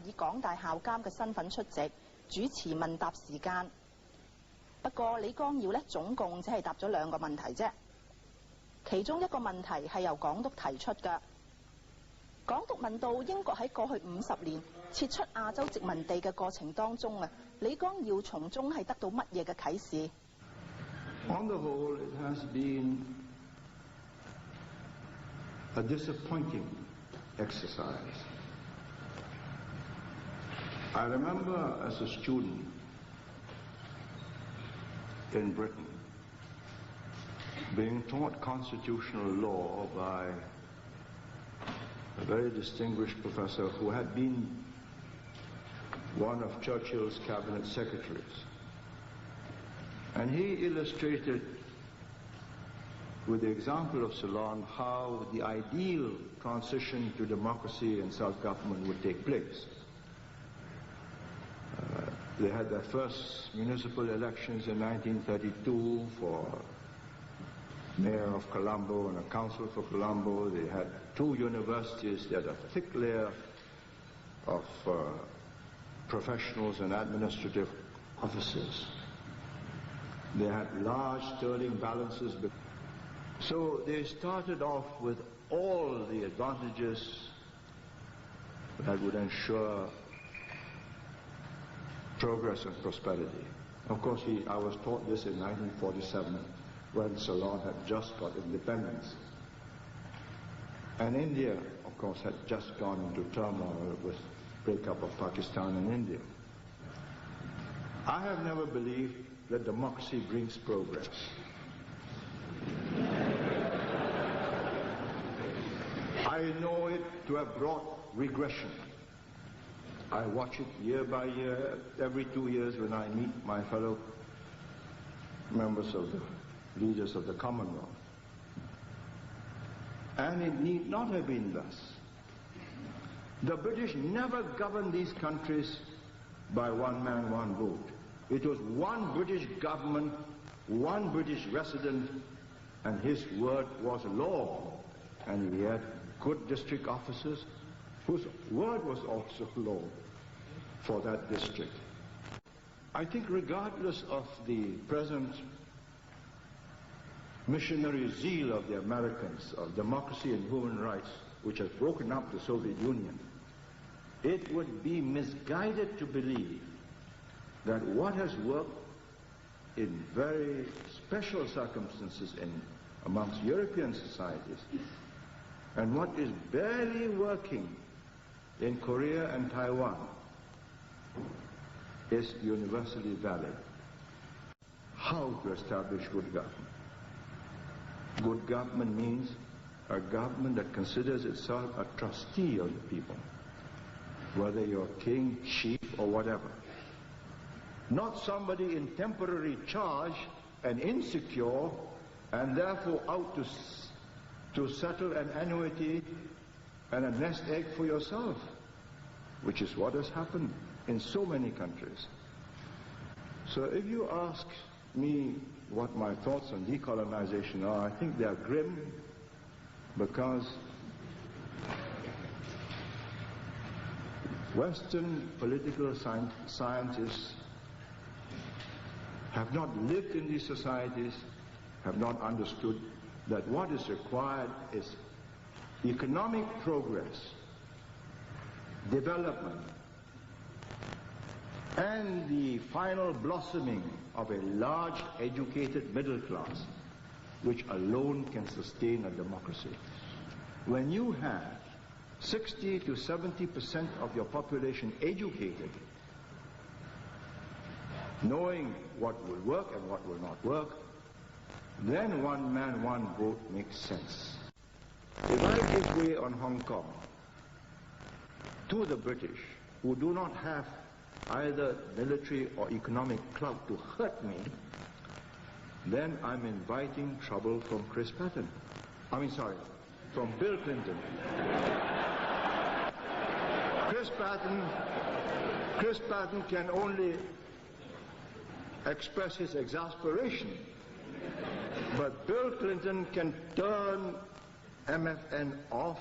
以港大校監嘅身份出席，主持問答時間。不過李光耀呢，總共只係答咗2個問題啫。其中一個問題係由港督提出嘅。港督問到英國喺過去50年撤出亞洲殖民地嘅過程當中啊，李光耀從中係得到乜嘢嘅啟示？ On the whole, it has been a disappointing exercise. I remember as a student in Britain being taught constitutional law by a very distinguished professor who had been one of Churchill's cabinet secretaries. And he illustrated with the example of Ceylon how the ideal transition to democracy and self-government would take place. They had their first municipal elections in 1932 for mayor of Colombo and a council for Colombo. They had 2 universities. They had a thick layer of professionals and administrative officers. They had large sterling balances. So they started off with all the advantages that would ensure progress and prosperity. Of course, I was taught this in 1947 when Ceylon had just got independence. And India, of course, had just gone into turmoil with breakup of Pakistan and India. I have never believed that democracy brings progress. I know it to have brought regression. I watch it year by year, every 2 years when I meet my fellow members of the leaders of the Commonwealth. And it need not have been thus. The British never governed these countries by one man, one vote. It was one British government, one British resident, and his word was law. And he had good district officers whose word was also law for that district. I think regardless of the present missionary zeal of the Americans of democracy and human rights, which has broken up the Soviet Union, it would be misguided to believe that what has worked in very special circumstances amongst European societies and what is barely working in Korea and Taiwan is universally valid. How to establish good government? Good government means a government that considers itself a trustee of the people, whether you're king, chief, or whatever. Not somebody in temporary charge and insecure and therefore out to settle an annuity and a nest egg for yourself, which is what has happened in so many countries. So if you ask me what my thoughts on decolonization are, I think they are grim, because Western political scientists have not lived in these societies, have not understood that what is required is economic progress, development, and the final blossoming of a large educated middle class, which alone can sustain a democracy. When you have 60 to 70% of your population educated, knowing what will work and what will not work, then one man, one vote makes sense. If I give way on Hong Kong to the British, who do not have either military or economic clout to hurt me, then I'm inviting trouble from from Bill Clinton. Chris Patton can only express his exasperation, but Bill Clinton can turn MFN off